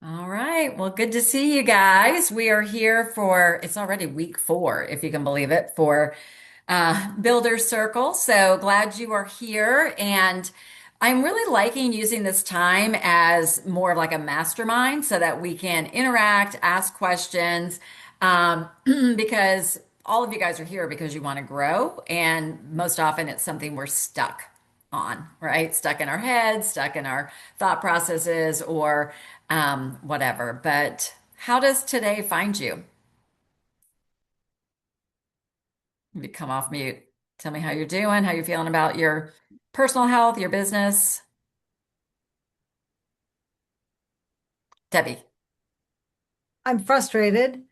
All right. Well, good to see you guys. We are here for, it's already week 4, if you can believe it, for Builder's Circle. So glad you are here. And I'm really liking using this time as more of like a mastermind so that we can interact, ask questions, because all of you guys are here because you want to grow. And most often it's something we're stuck on, right? Stuck in our heads, stuck in our thought processes, or whatever. But how does today find you? You come off mute. Tell me how you're doing, how you're feeling about your personal health, your business. Debbie. I'm frustrated,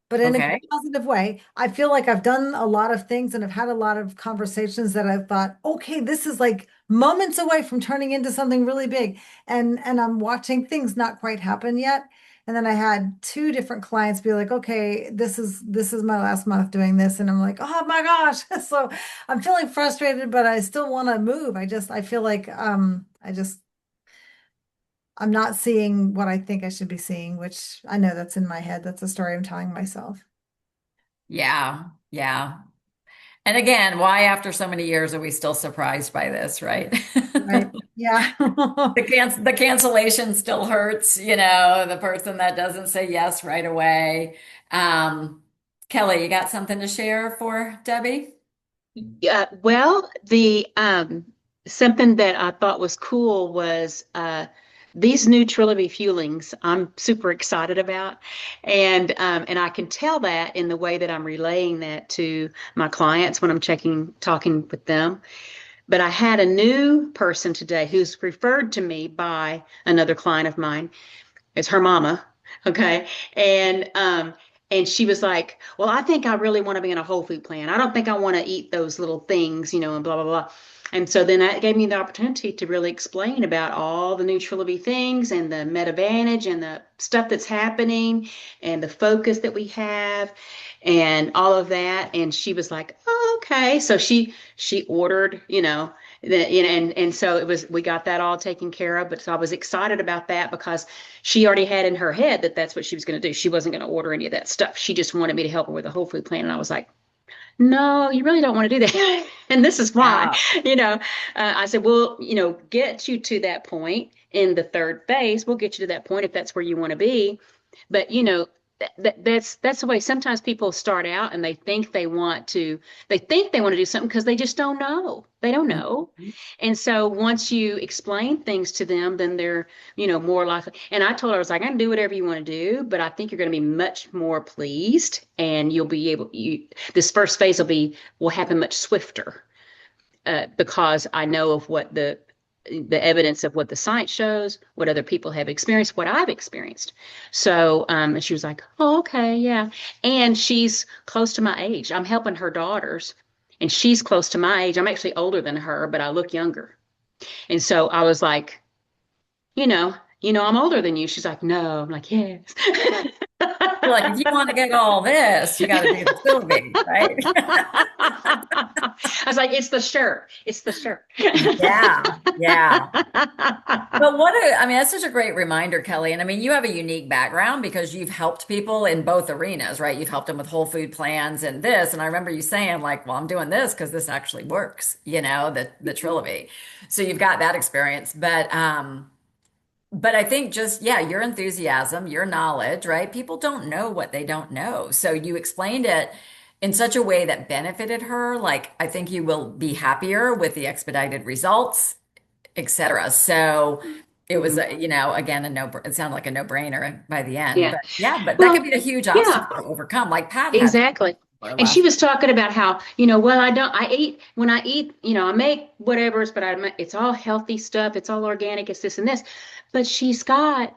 but in a Okay. positive way. I feel like I've done a lot of things and I've had a lot of conversations that I've thought, okay, this is like moments away from turning into something really big. And I'm watching things not quite happen yet. And then I had two different clients be like, okay, this is my last month doing this. And I'm like, oh my gosh. So I'm feeling frustrated, but I still want to move. I feel like I'm not seeing what I think I should be seeing, which I know that's in my head. That's a story I'm telling myself. Yeah. Yeah. And again, why after so many years are we still surprised by this, right? Right. Yeah. The cancellation still hurts, the person that doesn't say yes right away. Um, Kelly, you got something to share for Debbie? Yeah, well, the something that I thought was cool was these new Trilby fuelings I'm super excited about. And I can tell that in the way that I'm relaying that to my clients when I'm talking with them. But I had a new person today who's referred to me by another client of mine. It's her mama. Okay. And she was like, well, I think I really want to be in a whole food plan. I don't think I want to eat those little things, and blah, blah, blah. And so then that gave me the opportunity to really explain about all the Nutrility things and the MedAdvantage and the stuff that's happening and the focus that we have and all of that. And she was like, oh, okay. So she ordered, and so we got that all taken care of. But so I was excited about that because she already had in her head that that's what she was going to do. She wasn't going to order any of that stuff. She just wanted me to help her with a whole food plan. And I was like, no, you really don't want to do that. And this is why, Yeah. you know, I said, well, get you to that point in the third phase. We'll get you to that point if that's where you want to be. But, that's the way sometimes people start out and they think they want to do something because they just don't know. They don't know. Mhm. And so once you explain things to them, then they're, more likely. And I told her, I was like, I can do whatever you want to do, but I think you're going to be much more pleased and this first phase will happen much swifter, because I know of what the evidence of what the science shows, what other people have experienced, what I've experienced. So, and she was like, oh, okay, yeah. And she's close to my age. I'm helping her daughters, and she's close to my age. I'm actually older than her, but I look younger. And so I was like, I'm older than you. She's like, no. I'm like, yes. You're like, if you want to get all this, you got to do the Sylvie, right? I was like, it's the shirt. It's the shirt. Yeah, yeah. But I mean, that's such a great reminder, Kelly. And I mean, you have a unique background because you've helped people in both arenas, right? You've helped them with whole food plans and this. And I remember you saying, like, well, I'm doing this because this actually works, the Triloby. So you've got that experience. But I think just, yeah, your enthusiasm, your knowledge, right? People don't know what they don't know. So you explained it in such a way that benefited her. Like, I think you will be happier with the expedited results, etc. So it was, Mhm. again, it sounded like a no-brainer by the end. Yeah. But yeah, but that could Well, be a huge yeah, obstacle to overcome. Like Pat had exactly. for And she last. was talking about how, well, when I eat, I make whatever's, but it's all healthy stuff. It's all organic. It's this and this. But she's probably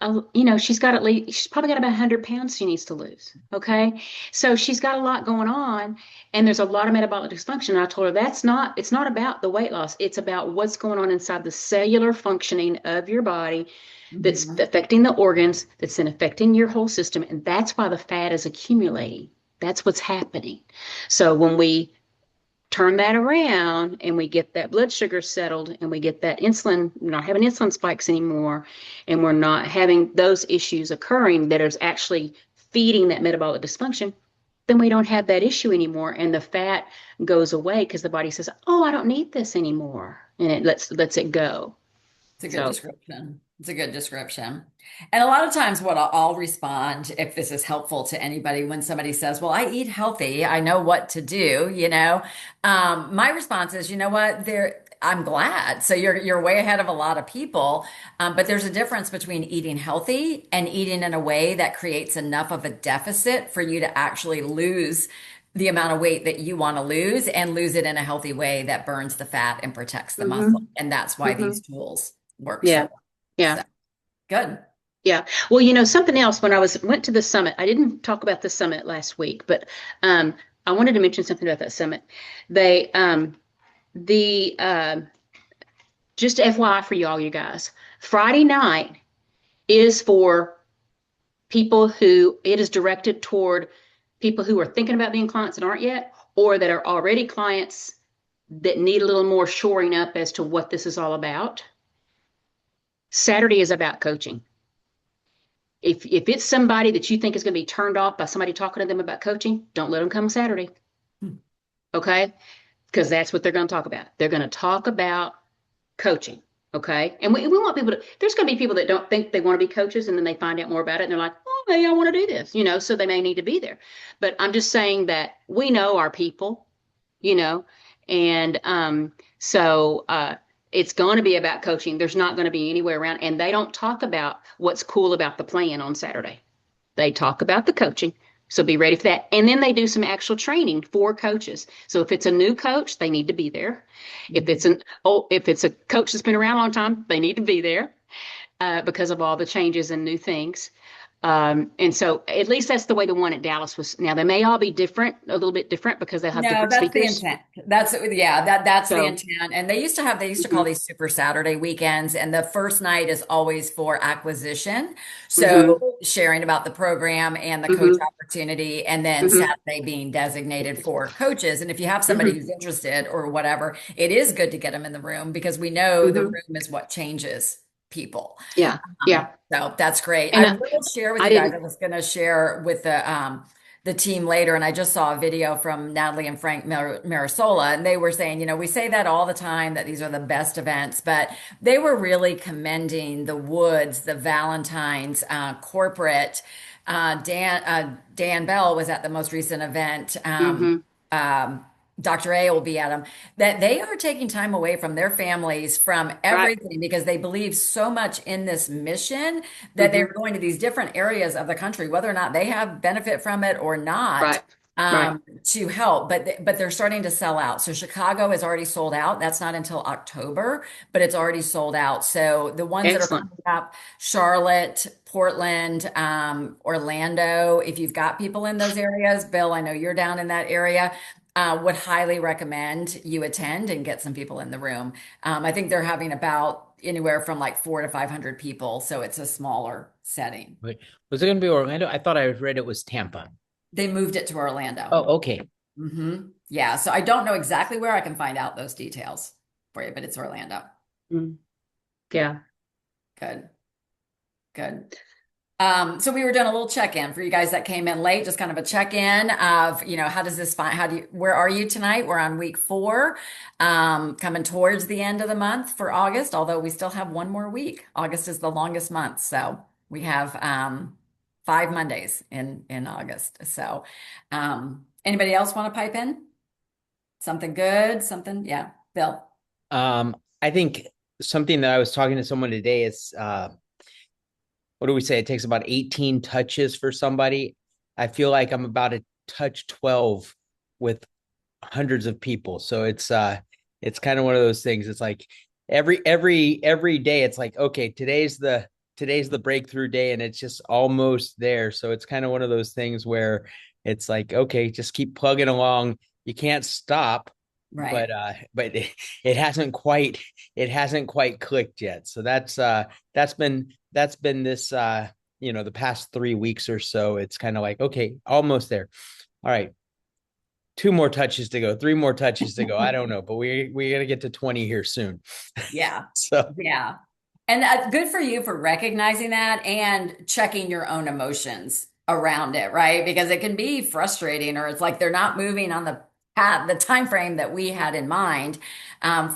got about 100 pounds she needs to lose. Okay. So she's got a lot going on and there's a lot of metabolic dysfunction. And I told her it's not about the weight loss. It's about what's going on inside the cellular functioning of your body that's Mhm. affecting the organs, that's then affecting your whole system. And that's why the fat is accumulating. That's what's happening. So when we turn that around and we get that blood sugar settled and we get that insulin, we're not having insulin spikes anymore, and we're not having those issues occurring that is actually feeding that metabolic dysfunction, then we don't have that issue anymore. And the fat goes away because the body says, oh, I don't need this anymore. And it lets it go. It's a good So, description. It's a good description. And a lot of times, what I'll respond, if this is helpful to anybody, when somebody says, well, I eat healthy, I know what to do, my response is, you know what, I'm glad. So you're way ahead of a lot of people. But there's a difference between eating healthy and eating in a way that creates enough of a deficit for you to actually lose the amount of weight that you want to lose and lose it in a healthy way that burns the fat and protects the muscle. mhm, And that's why these mhm. tools work so Yeah, well. yeah, So good. yeah. Well, something else, when I went to the summit, I didn't talk about the summit last week, but um, I wanted to mention something about that summit. They the just FYI for y'all, you guys, Friday night is for people who it is directed toward people who are thinking about being clients and aren't yet, or that are already clients that need a little more shoring up as to what this is all about. Saturday is about coaching. If it's somebody that you think is going to be turned off by somebody talking to them about coaching, don't let them come Saturday. Okay? Because that's what they're going to talk about. They're going to talk about coaching. Okay. And we want people there's going to be people that don't think they want to be coaches, and then they find out more about it and they're like, oh, maybe I want to do this, so they may need to be there. But I'm just saying that we know our people, and it's going to be about coaching. There's not going to be anywhere around. And they don't talk about what's cool about the plan on Saturday. They talk about the coaching. So be ready for that. And then they do some actual training for coaches. So if it's a new coach, they need to be there. If it's a coach that's been around a long time, they need to be there because of all the changes and new things. And so at least that's the way the one at Dallas was. Now they may all be different, a little bit different, because they'll have No, different that's the speakers. intent. That's the So, intent. And they used to call mhm, these Super Saturday weekends, and the first night is always for acquisition. mhm, So sharing about the program and the coach mhm, opportunity, and then mhm, Saturday being designated for coaches. And if you have somebody mhm, who's interested or whatever, it is good to get them in the room because we know the mhm. room is what changes people. Yeah, yeah. So that's great. And I will share with I you guys. I didn't. was going to share with the team later, and I just saw a video from Natalie and Frank Marasola, and they were saying, we say that all the time that these are the best events, but they were really commending the Woods, the Valentine's, corporate. Dan Bell was at the most recent event. Mhm. Um, Dr. A will be at them, that they are taking time away from their families, from Right. everything, because they believe so much in this mission that they're Mhm. going to these different areas of the country, whether or not they have benefit from it or not, Right. Right. to help. But they're starting to sell out. So Chicago is already sold out. That's not until October, but it's already sold out. So the ones that are Excellent. coming up, Charlotte, Portland, Orlando, if you've got people in those areas, Bill, I know you're down in that area, would highly recommend you attend and get some people in the room. I think they're having about anywhere from like 400 to 500 people, so it's a smaller setting. Wait, was it going to be Orlando? I thought I read it was Tampa. They moved it to Orlando. Oh, okay. Yeah, so I don't know exactly where. I can find out those details for you, but it's Orlando. Mm. Yeah. Good, good. So we were doing a little check-in for you guys that came in late, just kind of a check-in of, how does this find, where are you tonight? We're on week 4, coming towards the end of the month for August, although we still have one more week. August is the longest month. So we have, 5 Mondays in August. So, anybody else want to pipe in? Something good, something, yeah, Bill. I think something that I was talking to someone today is what do we say? It takes about 18 touches for somebody. I feel like I'm about to touch 12 with hundreds of people. So it's kind of one of those things. It's like every day it's like, okay, today's the breakthrough day, and it's just almost there. So it's kind of one of those things where it's like, okay, just keep plugging along. You can't stop, Right. but it hasn't quite clicked yet. So that's been this the past 3 weeks or so. It's kind of like, okay, almost there. All right. 2 more touches to go, 3 more touches to go. I don't know, but we got to get to 20 here soon. Yeah. So Yeah. And good for you for recognizing that and checking your own emotions around it, right? Because it can be frustrating, or it's like they're not moving on the path, the time frame that we had in mind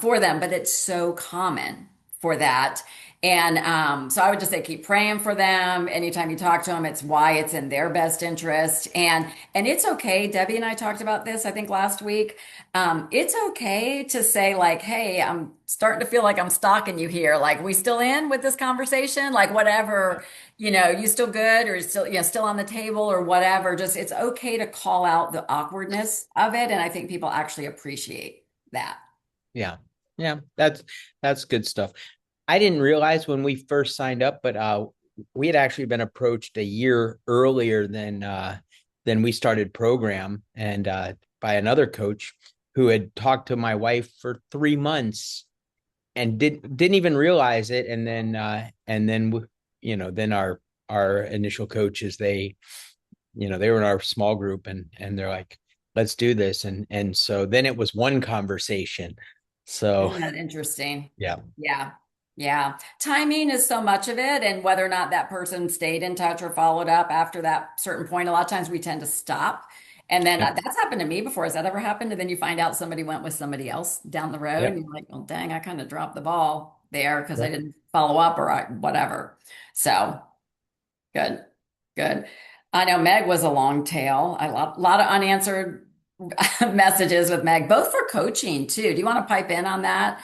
for them. But it's so common for that. And so I would just say keep praying for them. Anytime you talk to them, it's why it's in their best interest. And it's okay. Debbie and I talked about this, I think, last week. It's okay to say, like, hey, I'm starting to feel like I'm stalking you here. Like, we still in with this conversation? Like, whatever, you still good, or still, still on the table, or whatever. Just, it's okay to call out the awkwardness of it. And I think people actually appreciate that. yeah, yeah, that's good stuff. I didn't realize when we first signed up, but we had actually been approached a year earlier than we started program, and by another coach who had talked to my wife for 3 months and didn't even realize it. And then then our initial coaches, they were in our small group, and they're like, let's do this. And so then it was one conversation. So Isn't that interesting? yeah. Yeah. Yeah. Timing is so much of it, and whether or not that person stayed in touch or followed up after that certain point. A lot of times we tend to stop. And then Yep. that's happened to me before. Has that ever happened? And then you find out somebody went with somebody else down the road, and Yep. you're like, well, dang, I kind of dropped the ball there because I Yep. didn't follow up, or whatever. So good. Good. I know Meg was a long tail. A lot of unanswered messages with Meg, both for coaching too. Do you want to pipe in on that?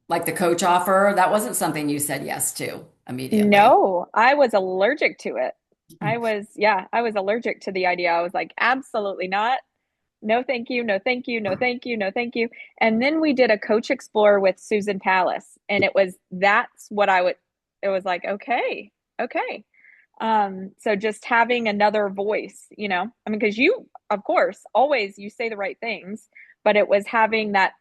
Like the coach offer, that wasn't something you said yes to immediately. No, I was allergic to it. I was allergic to the idea. I was like, absolutely not. No, thank you. No, thank you. No, thank you. No, thank you. And then we did a Coach Explorer with Susan Palace, and that's what it was like, okay, okay. So just having another voice, I mean, because you, of course, always you say the right things, but it was having that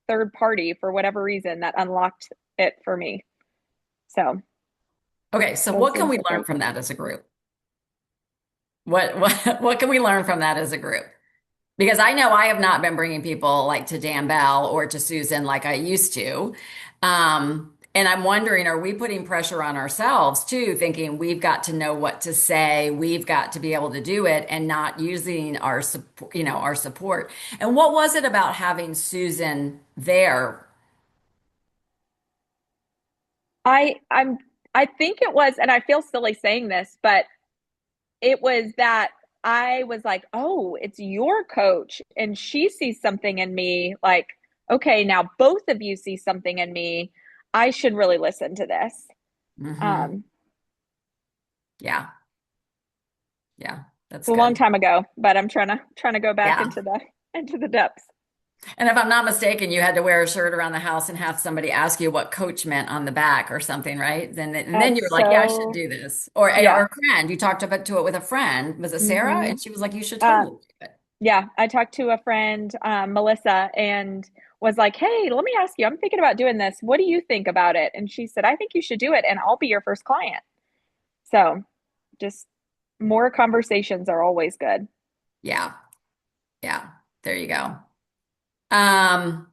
third party for whatever reason that unlocked it for me. So Okay, so those what can things we are learn great. from that as a group? What can we learn from that as a group? Because I know I have not been bringing people like to Dan Bell or to Susan like I used to. And I'm wondering, are we putting pressure on ourselves too, thinking we've got to know what to say, we've got to be able to do it, and not using our support, our support. And what was it about having Susan there? I I'm I think it was, and I feel silly saying this, but it was that I was like, "Oh, it's your coach and she sees something in me, like, okay, now both of you see something in me. I should really listen to this." Hmm. Um, Yeah, yeah, that's it's a long good. time ago, but I'm trying to go back Yeah. into the depths. And if I'm not mistaken, you had to wear a shirt around the house and have somebody ask you what coach meant on the back or something, right? And then you were That's like, yeah, I should so do this. Or yeah. a friend, you talked about to it with a friend. Was it Sarah? hmm And she was like, you should Uh, totally do it. yeah, I talked to a friend, Melissa, and was like, "Hey, let me ask you. I'm thinking about doing this. What do you think about it?" And she said, "I think you should do it, and I'll be your first client." So, just more conversations are always good. Yeah. Yeah. There you go. Um,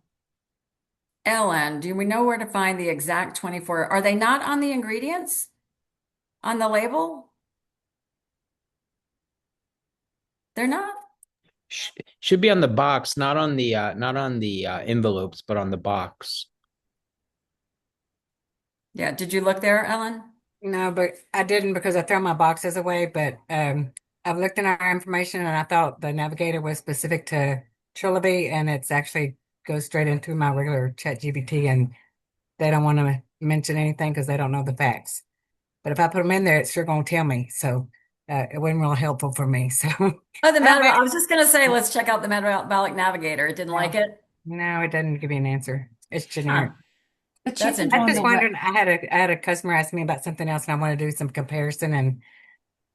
Ellen, do we know where to find the exact 24? Are they not on the ingredients on the label? They're not? Should be on the box, not on the envelopes, but on the box. Yeah. Did you look there, Ellen? No, but I didn't because I throw my boxes away. But I've looked in our information and I thought the navigator was specific to Triloby, and it's actually goes straight into my regular chat GBT, and they don't want to mention anything because they don't know the facts. But if I put them in there, it's sure going to tell me. So it wasn't real helpful for me. So Oh, the I Metabolic. bet I was just going to say, let's check out the Metabolic Navigator. It didn't like no, it. no, it doesn't give me an answer. It's Huh. generic. But you That's can go I on just the interesting. web. wondered. I had a customer ask me about something else, and I want to do some comparison, and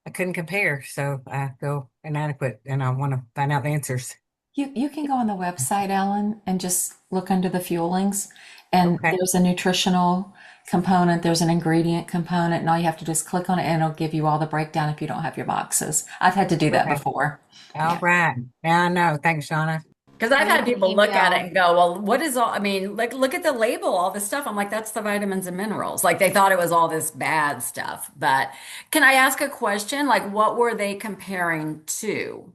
I couldn't compare, so I feel inadequate, and I want to find out the answers. You can go on the website, Ellen, and just look under the fuelings, and Okay. there's a nutritional component, there's an ingredient component, and all you have to do is click on it and it'll give you all the breakdown if you don't have your boxes. I've had to do that Okay. before. All Yeah. right. Now I know. Thanks, Shauna. Because I've Send had me an people look at it email. and go, well, what is all, I mean, like, look at the label, all this stuff. I'm like, that's the vitamins and minerals. Like, they thought it was all this bad stuff. But can I ask a question? Like, what were they comparing to?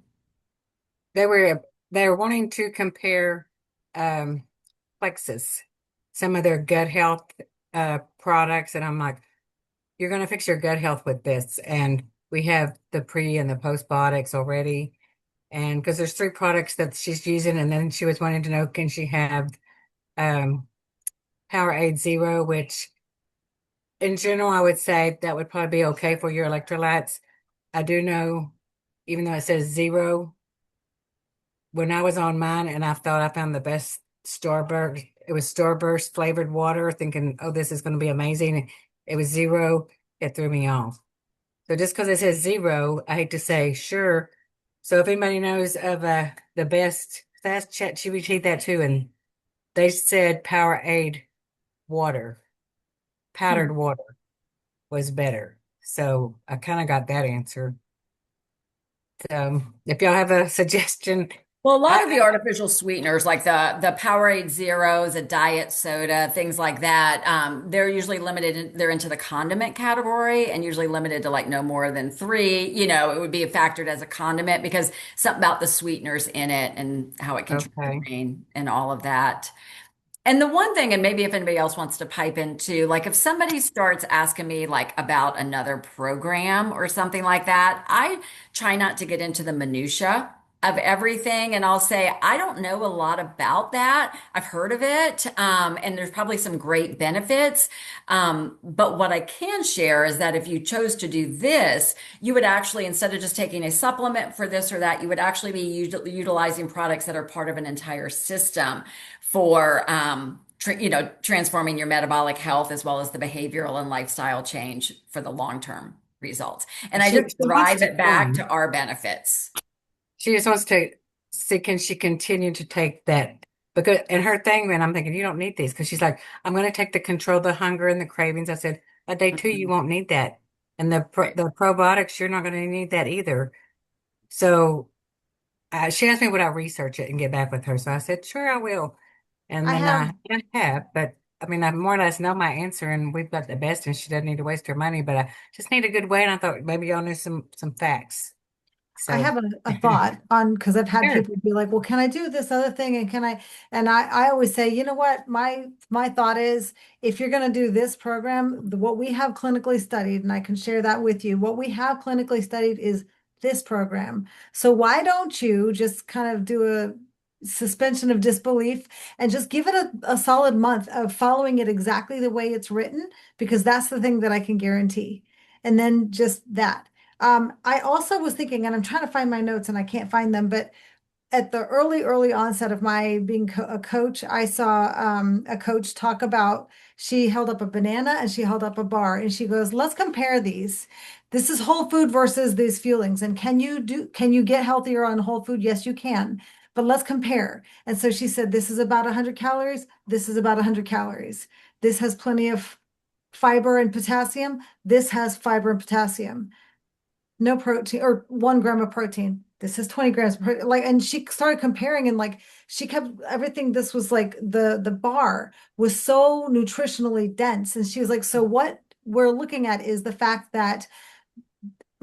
They were wanting to compare Plexus, some of their gut health products, and I'm like, you're going to fix your gut health with this. And we have the pre and the postbiotics already. And because there's 3 products that she's using, and then she was wanting to know, can she have um, Powerade Zero, which in general, I would say that would probably be okay for your electrolytes. I do know, even though it says zero, when I was on mine and I thought I found the best Starburst, it was Starburst flavored water, thinking, oh, this is going to be amazing. It was zero. It threw me off. So just because it says zero, I hate to say sure. So if anybody knows of the best, that's ChatGPT that too, and they said Powerade water, Hmm. powdered water was better. So I kind of got that answer. So if y'all have a suggestion, Well, a lot of the I artificial sweeteners, like the Powerade Zeros, a diet soda, things like that, they're usually limited. They're into the condiment category and usually limited to like no more than 3. You know, it would be factored as a condiment because something about the sweeteners in it and how it can treat the okay. brain and all of that. And the one thing, and maybe if anybody else wants to pipe into, like if somebody starts asking me like about another program or something like that, I try not to get into the minutia of everything. And I'll say, I don't know a lot about that. I've heard of it. And there's probably some great benefits. But what I can share is that if you chose to do this, you would actually, instead of just taking a supplement for this or that, you would actually be utilizing products that are part of an entire system for transforming your metabolic health as well as the behavioral and lifestyle change for the long-term results. And I She just wants drive to it back to our benefits. she just wants to see, can she continue to take that? Because and her thing, and I'm thinking you don't need these because she's like, I'm going to take the control the hunger and the cravings. I said, at day 2 you Mhm. won't need that, and Right. the probiotics you're not going to need that either. So she asked me would I research it and get back with her. So I said, sure, I will. And I then have I have, but I mean, I more or less know my answer, and we've got the best, and she doesn't need to waste her money. But I just need a good way, and I thought maybe y'all knew some facts. I So have a thought on because I've had sure, people be like, well, can I do this other thing? And can I? And I always say, you know what? My thought is if you're going to do this program, what we have clinically studied, and I can share that with you, what we have clinically studied is this program. So why don't you just kind of do a suspension of disbelief and just give it a solid month of following it exactly the way it's written, because that's the thing that I can guarantee. And then just that. I also was thinking, and I'm trying to find my notes and I can't find them, but at the early onset of my being a coach, I saw a coach talk about, she held up a banana and she held up a bar and she goes, let's compare these. This is whole food versus these fuelings. And can you get healthier on whole food? Yes, you can. But let's compare. And so she said, this is about 100 calories. This is about 100 calories. This has plenty of fiber and potassium. This has fiber and potassium, no protein or 1 gram of protein. This is 20 grams of protein. Like, and she started comparing and like she kept everything. This was like the bar was so nutritionally dense. And she was like, so what we're looking at is the fact that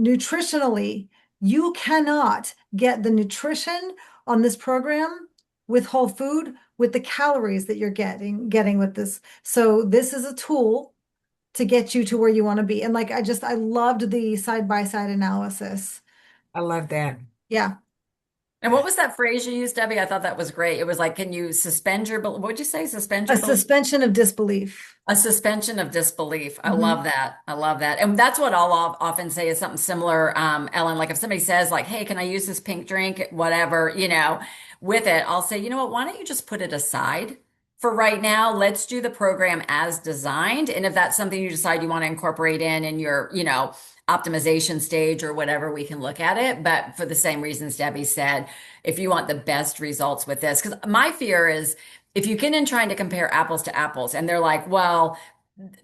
nutritionally, you cannot get the nutrition on this program with whole food with the calories that you're getting with this. So this is a tool to get you to where you want to be. And like I loved the side by side analysis. I love that. Yeah. And what was that phrase you used, Debbie? I thought that was great. It was like, can you suspend your, what'd you say? Suspend A your belief? suspension of disbelief. A suspension of disbelief. I Mhm. love that. I love that. And that's what I'll often say is something similar, Ellen. Like if somebody says like, hey, can I use this pink drink, whatever, with it, I'll say, you know what, why don't you just put it aside for right now? Let's do the program as designed. And if that's something you decide you want to incorporate in your, optimization stage or whatever, we can look at it. But for the same reasons Debbie said, if you want the best results with this, because my fear is if you get in trying to compare apples to apples and they're like, well,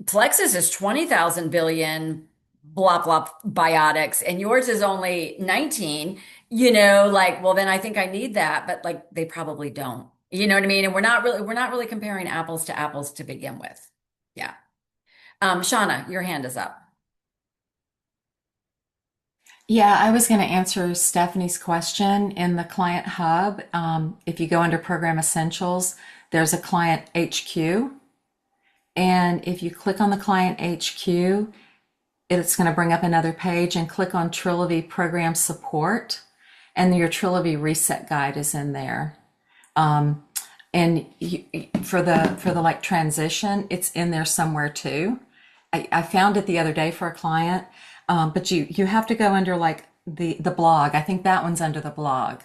Plexus is 20,000 billion blah blah biotics and yours is only 19, like, well, then I think I need that, but like they probably don't. You know what I mean? And we're not really comparing apples to apples to begin with. Yeah. Shauna, your hand is up. Yeah, I was going to answer Stephanie's question in the Client Hub. If you go under Program Essentials, there's a Client HQ. And if you click on the Client HQ, it's going to bring up another page and click on Trilogy Program Support. And your Trilogy Reset Guide is in there. Um, and for the like transition, it's in there somewhere too. I found it the other day for a client, but you have to go under like the blog. I think that one's under the blog.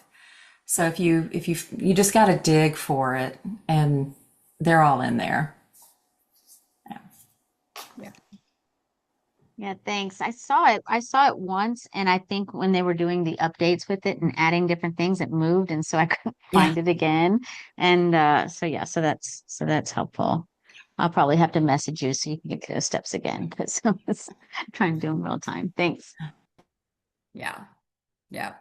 So if you just got to dig for it, and they're all in there. Yeah, thanks. I saw it. I saw it once, and I think when they were doing the updates with it and adding different things, it moved, and so I couldn't Yeah. find it again. And so yeah, so that's helpful. I'll probably have to message you so you can get those steps again because I was trying to do them real time. Thanks. Yeah. Yeah.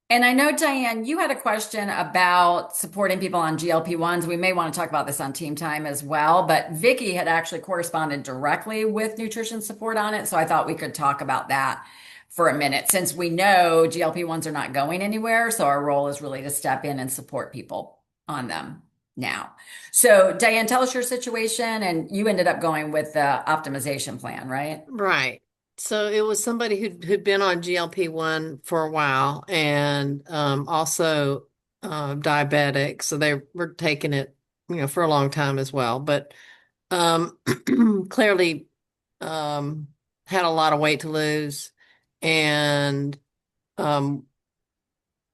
And I know, Diane, you had a question about supporting people on GLP-1s. We may want to talk about this on Team Time as well, but Vicky had actually corresponded directly with nutrition support on it. So I thought we could talk about that for a minute since we know GLP-1s are not going anywhere. So our role is really to step in and support people on them now. So Diane, tell us your situation, and you ended up going with the optimization plan, right? Right. So it was somebody who'd been on GLP-1 for a while and also diabetic. So they were taking it, for a long time as well. But um, clearly had a lot of weight to lose. And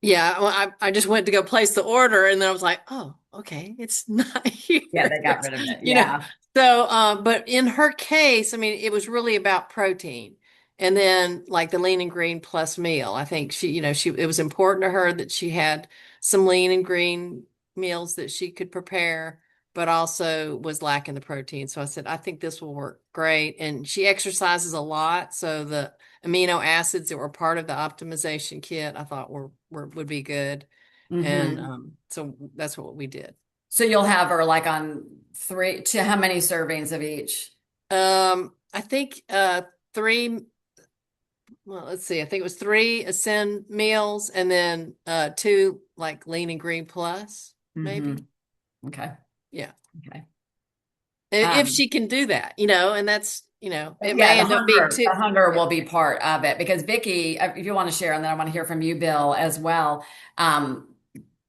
yeah, well, I just went to go place the order and then I was like, oh, okay, it's not here. Yeah, they got rid of it. You know, Yeah. so, but in her case, I mean, it was really about protein. And then like the lean and green plus meal. I think it was important to her that she had some lean and green meals that she could prepare, but also was lacking the protein. So I said, I think this will work great. And she exercises a lot. So the amino acids that were part of the optimization kit, I thought would be good. And Mhm. so that's what we did. So you'll have her like on three to how many servings of each? I think three, well, let's see. I think it was 3 Ascend meals and then two like lean and green plus, maybe. Mhm. Okay. Yeah. Okay. If she can do that, and that's, it Yeah, may end up being too. the hunger will be part of it because Vicky, if you want to share, and then I want to hear from you, Bill, as well.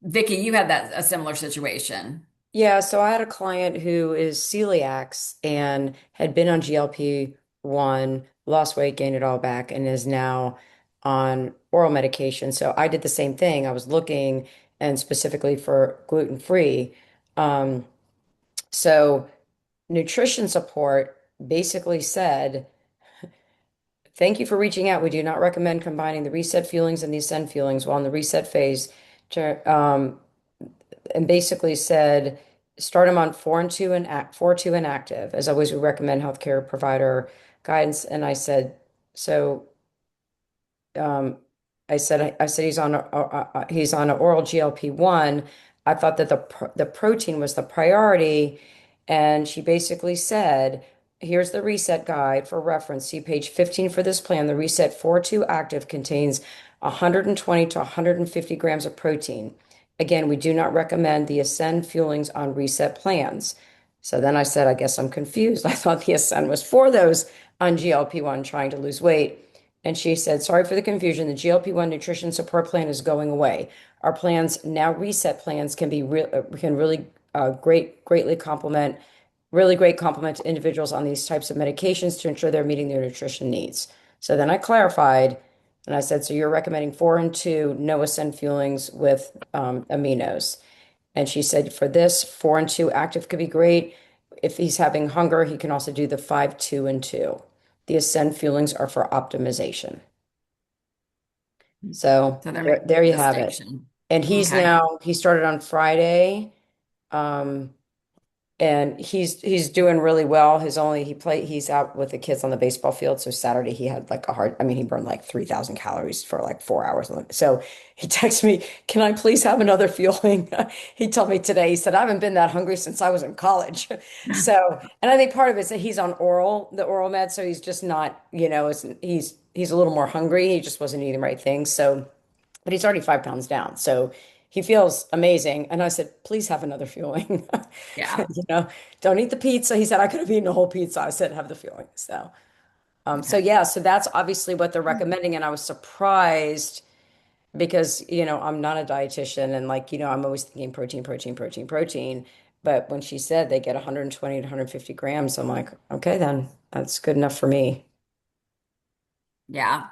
Vicky, you had a similar situation. Yeah, so I had a client who is celiac and had been on GLP-1, lost weight, gained it all back, and is now on oral medication. So I did the same thing. I was looking and specifically for gluten-free. Um, so nutrition support basically said, thank you for reaching out. We do not recommend combining the reset fuelings and the ascend fuelings while in the reset phase. And basically said, start them on 4 and 2 and 4-2 and active. As always, we recommend healthcare provider guidance. And I said, so I said he's on an oral GLP-1. I thought that the protein was the priority, and she basically said, here's the reset guide for reference. See page 15 for this plan. The reset 4-2 active contains 120 to 150 grams of protein. Again, we do not recommend the Ascend fuelings on reset plans. So then I said, I guess I'm confused. I thought the Ascend was for those on GLP-1 trying to lose weight. And she said, sorry for the confusion. The GLP-1 nutrition support plan is going away. Our plans, now reset plans, can really greatly complement, really great complement to individuals on these types of medications to ensure they're meeting their nutrition needs. So then I clarified and I said, so you're recommending 4 and 2, no Ascend fuelings with aminos. And she said, for this, 4 and 2 active could be great. If he's having hunger, he can also do the 5-2 and 2. The Ascend fuelings are for optimization. So So they're there you making a have it. distinction. And he started on Friday. and he's doing really well. He's out with the kids on the baseball field. So Saturday he had like he burned like 3,000 calories for like 4 hours. So he texted me, "Can I please have another fueling?" He told me today, he said, "I haven't been that hungry since I was in college." So, and I think part of it is that he's on the oral med, so he's just not, he's a little more hungry. He just wasn't eating the right things. So, but he's already 5 pounds down. So he feels amazing. And I said, "Please have another fueling." Yeah. Don't eat the pizza. He said, "I could have eaten a whole pizza." I said, "Have the fueling." So yeah, so that's obviously what they're recommending. And I was surprised because, I'm not a dietitian and I'm always thinking protein, protein, protein, protein. But when she said they get 120 to 150 grams, I'm like, okay, then that's good enough for me. Yeah.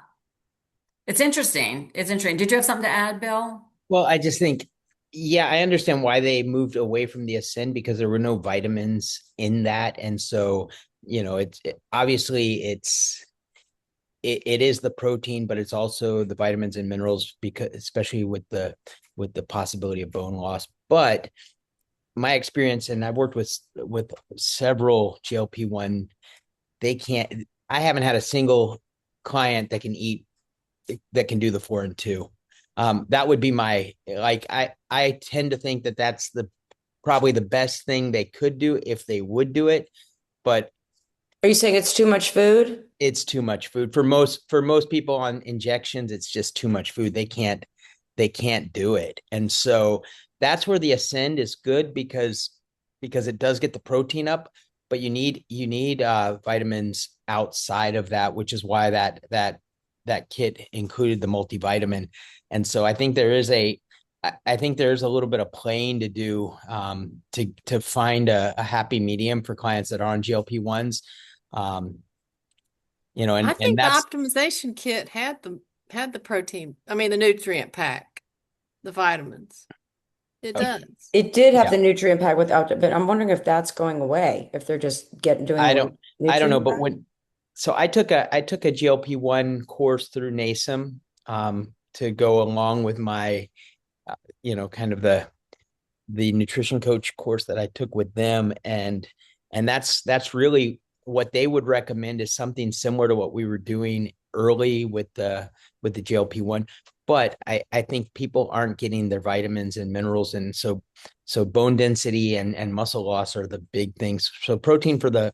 It's interesting. It's interesting. Did you have something to add, Bill? Well, I just think, yeah, I understand why they moved away from the Ascend because there were no vitamins in that. And so, obviously it is the protein, but it's also the vitamins and minerals because especially with the possibility of bone loss. But my experience, and I've worked with several GLP-1, I haven't had a single client that can do the 4 and 2. That would be I tend to think that that's probably the best thing they could do if they would do it. But Are you saying it's too much food? it's too much food for most people on injections. It's just too much food. They can't do it. And so that's where the Ascend is good because it does get the protein up, but you need vitamins outside of that, which is why that kit included the multivitamin. And so I think there is a little bit of playing to do to find a happy medium for clients that are on GLP-1s. I And think the that's optimization kit had the protein. I mean, the nutrient pack, the vitamins. It does. It did have Yeah. the nutrient pack without it, but I'm wondering if that's going away, if they're just doing I more don't know, nutrient but pack. so I took a GLP-1 course through NASM to go along with my kind of the nutrition coach course that I took with them, and that's really what they would recommend is something similar to what we were doing early with the GLP-1. But I think people aren't getting their vitamins and minerals, and so bone density and muscle loss are the big things. So protein for the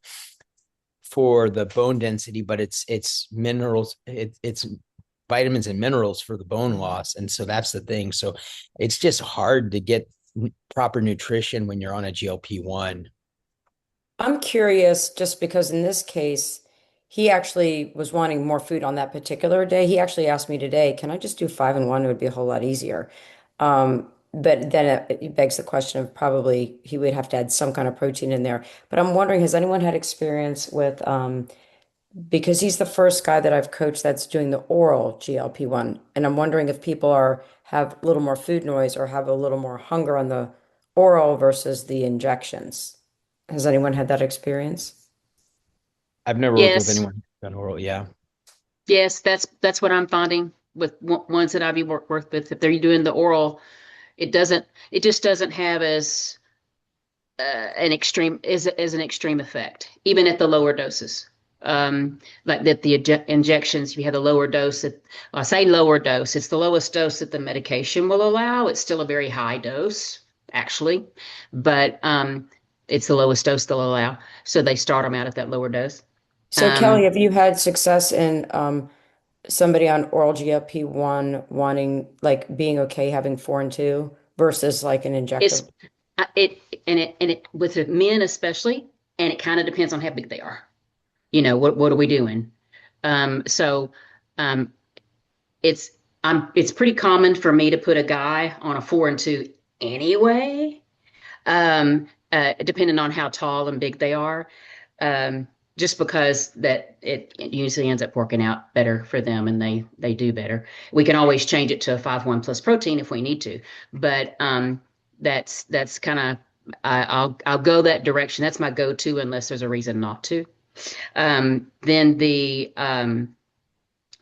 bone density, but it's minerals, it's vitamins and minerals for the bone loss. And so that's the thing. So it's just hard to get proper nutrition when you're on a GLP-1. I'm curious just because in this case, he actually was wanting more food on that particular day. He actually asked me today, "Can I just do 5 and 1? It would be a whole lot easier." But then it begs the question of probably he would have to add some kind of protein in there. But I'm wondering, has anyone had experience with because he's the first guy that I've coached that's doing the oral GLP-1. And I'm wondering if people have a little more food noise or have a little more hunger on the oral versus the injections. Has anyone had that experience? I've never worked with Yes. anyone on oral. Yeah. Yes, that's what I'm finding with ones that I've worked with. If they're doing the oral, it just doesn't have as an extreme as an extreme effect, even at the lower doses. Like that the injections, if you have the lower dose, I say lower dose, it's the lowest dose that the medication will allow. It's still a very high dose, actually, but it's the lowest dose they'll allow. So they start them out at that lower dose. So Kelly, have you had success in somebody on oral GLP-1 wanting like being okay having 4 and 2 versus like an It's injectable? it with the men especially, and it kind of depends on how big they are. What are we doing? So it's it's pretty common for me to put a guy on a 4 and 2 anyway, depending on how tall and big they are. Just because that it usually ends up working out better for them and they do better. We can always change it to a 5-1 plus protein if we need to, but that's kind of I'll go that direction. That's my go-to unless there's a reason not to. Then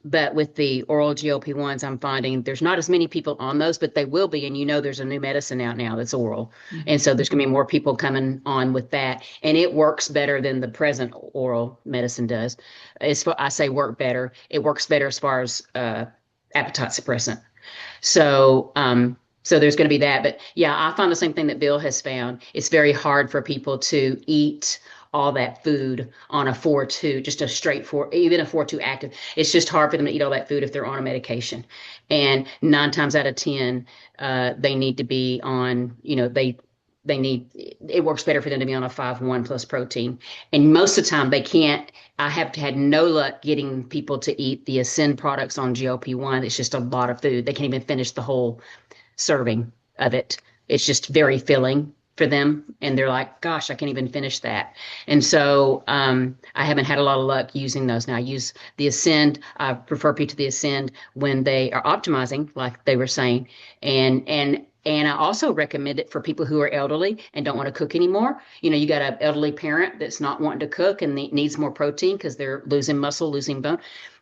But with the oral GLP-1s, I'm finding there's not as many people on those, but they will be. And there's a new medicine out now that's oral. And so there's going to be more people coming on with that. And it works better than the present oral medicine does. I say work better. It works better as far as appetite suppressant. So, so there's going to be that. But yeah, I found the same thing that Bill has found. It's very hard for people to eat all that food on a 4-2, just a straight 4, even a 4-2 active. It's just hard for them to eat all that food if they're on a medication. And 9 times out of 10, they need to be on, it works better for them to be on a 5-1 plus protein. And most of the time they can't. I have had no luck getting people to eat the Ascend products on GLP-1. It's just a lot of food. They can't even finish the whole serving of it. It's just very filling for them. And they're like, gosh, I can't even finish that. And so I haven't had a lot of luck using those. Now I use the Ascend. I refer people to the Ascend when they are optimizing, like they were saying. And I also recommend it for people who are elderly and don't want to cook anymore. You got an elderly parent that's not wanting to cook and needs more protein because they're losing muscle, losing bone.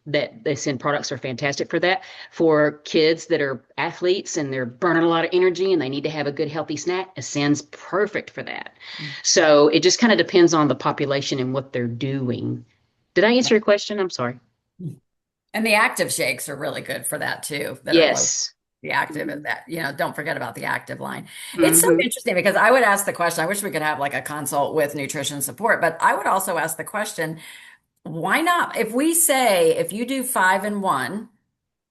That the Ascend products are fantastic for that. For kids that are athletes and they're burning a lot of energy and they need to have a good healthy snack, Ascend's perfect for that. So it just kind of depends on the population and what they're doing. Did I answer your question? I'm sorry. And the active shakes are really good for that too. That are low. Yes. The active is that, don't forget about the active line. It's so interesting because I would ask the question, I wish we could have like a consult with nutrition support, but I would also ask the question, why not? If you do 5-in-1,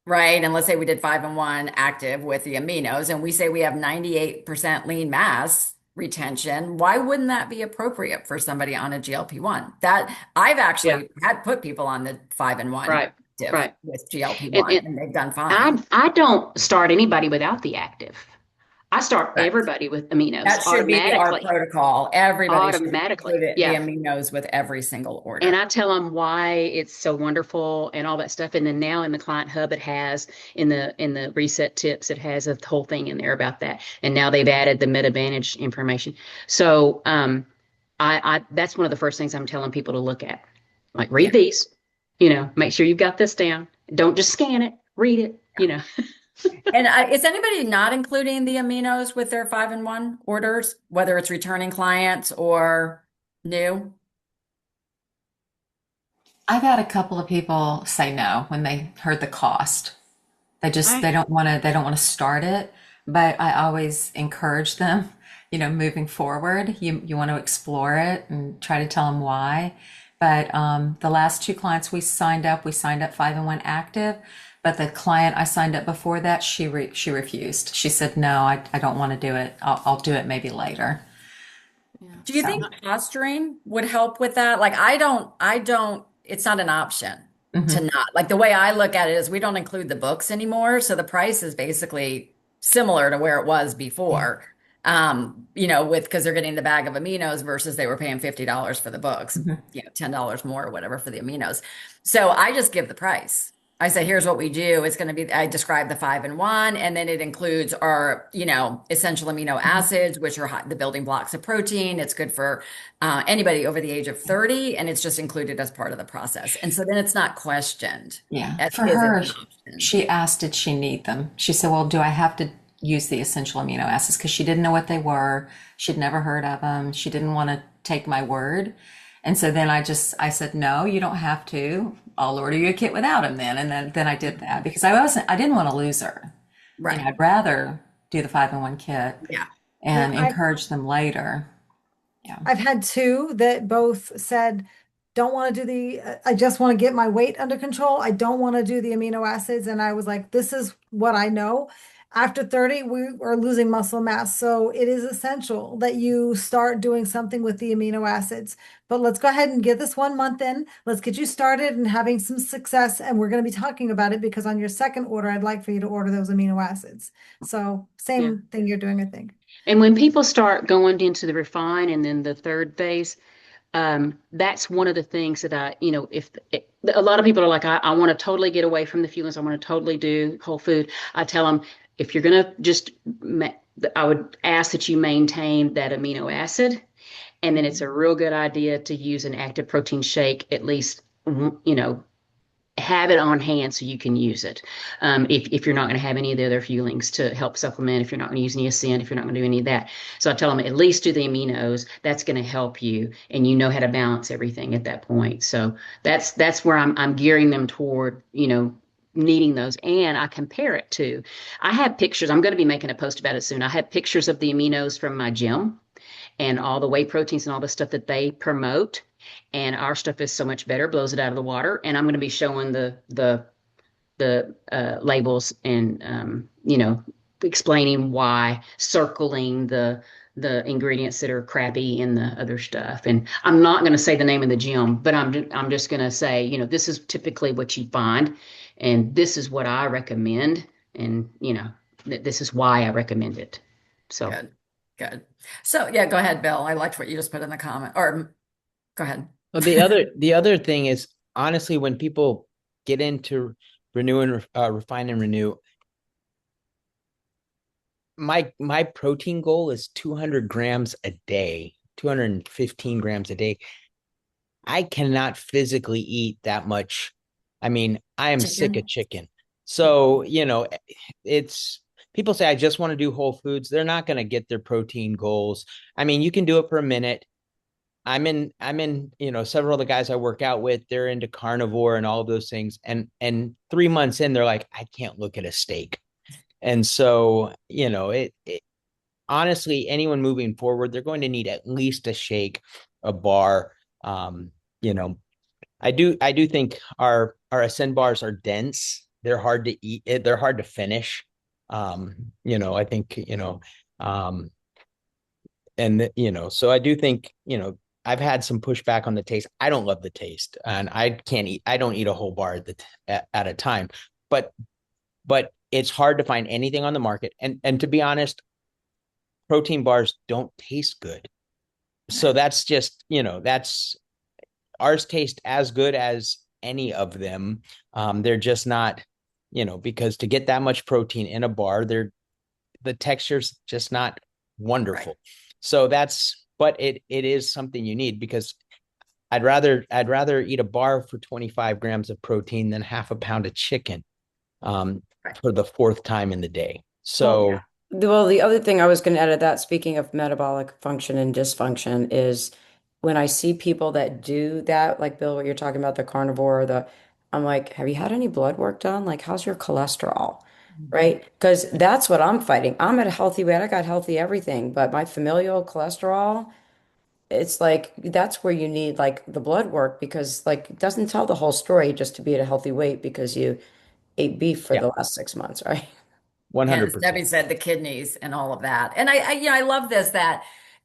right? And let's say we did 5-in-1 active with the aminos, and we say we have 98% lean mass retention, why wouldn't that be appropriate for somebody on a GLP-1? That I've actually had put people on the 5-in-1 Right. active with GLP-1 and they've done fine. I don't start anybody without the active. I start everybody with aminos That should be our automatically. protocol. Everybody should Automatically, include the yeah. aminos with every single order. And I tell them why it's so wonderful and all that stuff. And then now in the client hub, it has in the reset tips, it has a whole thing in there about that. And now they've added the MedAdvantage information. So I that's one of the first things I'm telling people to look at. Like read these, make sure you've got this down. Don't just scan it, read it, And is anybody not including the aminos with their 5-in-1 orders, whether it's returning clients or new? I've had a couple of people say no when they heard the cost. They don't want to start it, but I always encourage them, moving forward, you want to explore it and try to tell them why. But the last 2 clients we signed up 5-in-1 active. But the client I signed up before that, she refused. She said, no, I don't want to do it. I'll do it maybe later. Do you think posturing would help with that? Like, it's not an option to not. Like, the way I look at it is we don't include the books anymore. So the price is basically similar to where it was before, because they're getting the bag of aminos versus they were paying $50 for the books, $10 more or whatever for the aminos. So I just give the price. I say, here's what we do. It's going to be, I describe the 5-in-1, and then it includes our, essential amino acids, which are the building blocks of protein. It's good for anybody over the age of 30, and it's just included as part of the process. And so then it's not questioned. Yeah. For her, she asked, did she need them? She said, well, do I have to use the essential amino acids? Because she didn't know what they were. She'd never heard of them. She didn't want to take my word. And so then I said, no, you don't have to. I'll order you a kit without him then. And then I did that because I didn't want to lose her. Right. I'd rather do the 5-in-1 kit and encourage them later. Yeah. I've had 2 that both said, don't want to do I just want to get my weight under control. I don't want to do the amino acids. And I was like, this is what I know. After 30, we are losing muscle mass. So it is essential that you start doing something with the amino acids. But let's go ahead and get this 1 month in. Let's get you started and having some success. And we're going to be talking about it because on your second order, I'd like for you to order those amino acids. So same thing you're doing, I think. And when people start going into the refine and then the third phase, that's one of the things that a lot of people are like, I want to totally get away from the fuelings. I want to totally do whole food. I tell them, if you're going to I would ask that you maintain that amino acid. And then it's a real good idea to use an active protein shake at least, have it on hand so you can use it. If you're not going to have any of the other fuelings to help supplement, if you're not going to use any Ascend, if you're not going to do any of that. So I tell them at least do the aminos. That's going to help you, and you know how to balance everything at that point. So that's where I'm gearing them toward, needing those. And I compare it to, I have pictures. I'm going to be making a post about it soon. I have pictures of the aminos from my gym and all the whey proteins and all the stuff that they promote. And our stuff is so much better, blows it out of the water. And I'm going to be showing the labels and explaining why, circling the ingredients that are crappy in the other stuff. And I'm not going to say the name of the gym, but I'm just going to say, this is typically what you find, and this is what I recommend, and this is why I recommend it. So Good. So yeah, go ahead, Bill. I liked what you just put in the comment, or go ahead. Well, the other thing is, honestly, when people get into renew and refine and renew, my protein goal is 200 grams a day, 215 grams a day. I cannot physically eat that much. I mean, I am sick of chicken. So, it's people say, I just want to do whole foods. They're not going to get their protein goals. I mean, you can do it for a minute. I'm in, several of the guys I work out with, they're into carnivore and all of those things. And 3 months in, they're like, I can't look at a steak. And so, honestly, anyone moving forward, they're going to need at least a shake, a bar. I do think our Ascend bars are dense. They're hard to eat. They're hard to finish. I think, so I do think, I've had some pushback on the taste. I don't love the taste, and I don't eat a whole bar at a time, but it's hard to find anything on the market. And to be honest, protein bars don't taste good. So that's just, ours taste as good as any of them. They're just not, because to get that much protein in a bar, the texture's just not wonderful. Right. So but it is something you need, because I'd rather eat a bar for 25 grams of protein than half a pound of chicken for the fourth time in the day. So, well, the other thing I was going to add to that, speaking of metabolic function and dysfunction, is when I see people that do that, like Bill, what you're talking about, the carnivore, I'm like, have you had any blood work done? Like, how's your cholesterol? Right? Because that's what I'm fighting. I'm at a healthy weight. I got healthy everything, but my familial cholesterol, it's like that's where you need like the blood work, because like it doesn't tell the whole story just to be at a healthy weight because you ate beef for the last 6 months, right? 100%. As Debbie said, the kidneys and all of that. And I love this, that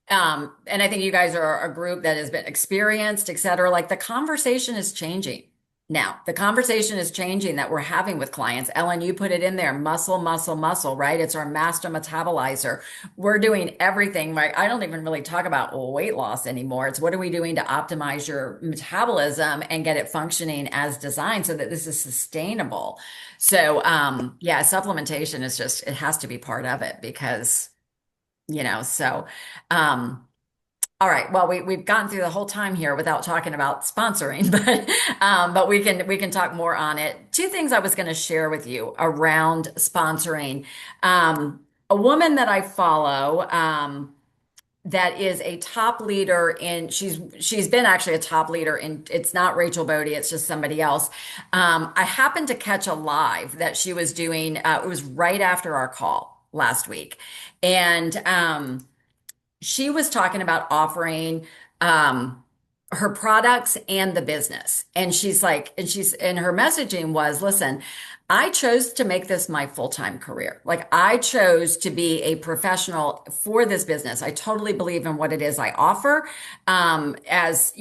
and I think you guys are a group that has been experienced, et cetera. Like the conversation is changing. Now, the conversation is changing that we're having with clients. Ellen, you put it in there, muscle, muscle, muscle, right? It's our master metabolizer. We're doing everything, right? I don't even really talk about weight loss anymore. It's what are we doing to optimize your metabolism and get it functioning as designed so that this is sustainable. So, supplementation is just, it has to be part of it because, all right. Well, we've gotten through the whole time here without talking about sponsoring, but we can talk more on it. Two things I was going to share with you around sponsoring. A woman that I follow, that is a top leader she's been actually a top leader in, it's not Rachel Bodie, it's just somebody else. I happened to catch a live that she was doing. It was right after our call last week, and she was talking about offering her products and the business. And and her messaging was, listen, I chose to make this my full-time career. Like I chose to be a professional for this business. I totally believe in what it is I offer, as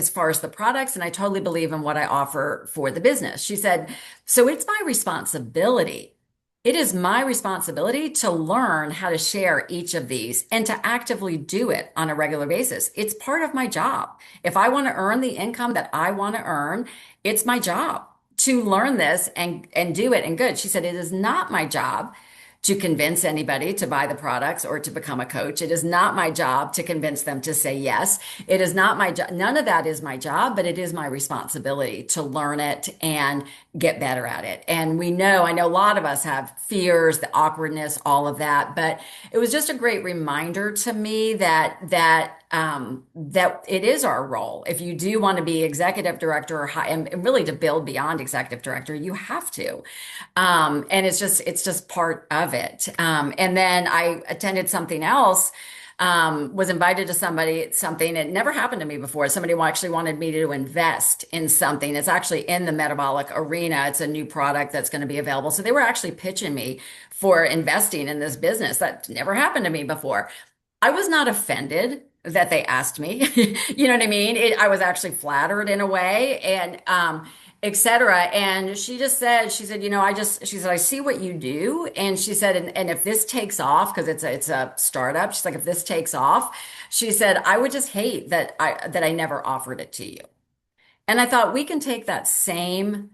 far as the products, and I totally believe in what I offer for the business. She said, so it's my responsibility. It is my responsibility to learn how to share each of these and to actively do it on a regular basis. It's part of my job. If I want to earn the income that I want to earn, it's my job to learn this and do it. And good. She said, it is not my job to convince anybody to buy the products or to become a coach. It is not my job to convince them to say yes. It is not my job. None of that is my job, but it is my responsibility to learn it and get better at it. And I know a lot of us have fears, the awkwardness, all of that, but it was just a great reminder to me that it is our role. If you do want to be executive director and really to build beyond executive director, you have to. And it's just part of it. And then I attended something else, was invited to something. It never happened to me before. Somebody actually wanted me to invest in something. It's actually in the metabolic arena. It's a new product that's going to be available. So they were actually pitching me for investing in this business. That never happened to me before. I was not offended that they asked me. You know what I mean? I was actually flattered in a way, and et cetera. And she said, she said, I see what you do. And she said, and if this takes off, because it's a startup, she's like, if this takes off, she said, I would just hate that I never offered it to you. And I thought we can take that same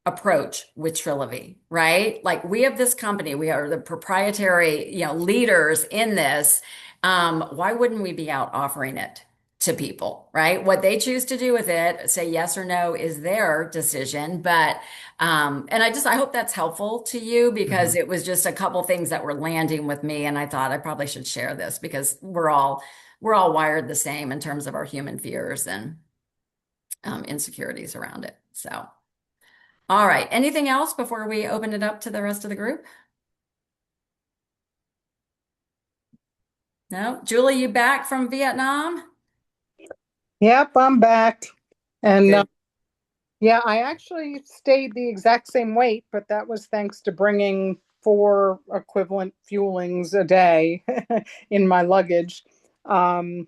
approach with Trilogy, right? Like, we have this company, we are the proprietary, leaders in this. Why wouldn't we be out offering it to people, right? What they choose to do with it, say yes or no, is their decision. But and I hope that's helpful to you, because it was just a couple things that were landing with me, and I thought I probably should share this because we're all wired the same in terms of our human fears and insecurities around it. So, all right. Anything else before we open it up to the rest of the group? No? Julie, you back from Vietnam? Yep, I'm back. And Good. yeah, I actually stayed the exact same weight, but that was thanks to bringing 4 equivalent fuelings a day in my luggage. And